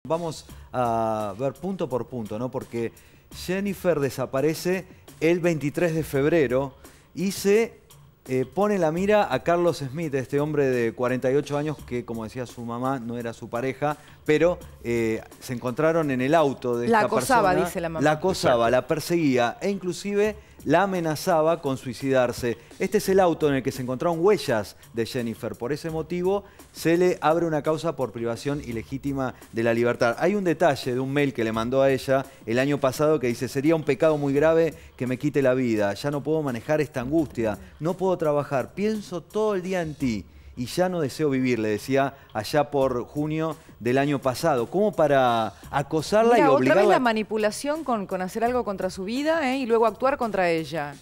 Vamos a ver punto por punto, ¿no? Porque Jennifer desaparece el 23 de febrero y se pone la mira a Carlos Smith, este hombre de 48 años que, como decía su mamá, no era su pareja, pero se encontraron en el auto de esta persona. La acosaba, dice la mamá. La acosaba, la perseguía e inclusive la amenazaba con suicidarse. Este es el auto en el que se encontraron huellas de Jennifer. Por ese motivo se le abre una causa por privación ilegítima de la libertad. Hay un detalle de un mail que le mandó a ella el año pasado que dice: sería un pecado muy grave que me quite la vida. Ya no puedo manejar esta angustia. No puedo trabajar. Pienso todo el día en ti. Y ya no deseo vivir, le decía allá por junio del año pasado. ¿Cómo para acosarla y obligarla? Otra vez la manipulación con hacer algo contra su vida, y luego actuar contra ella.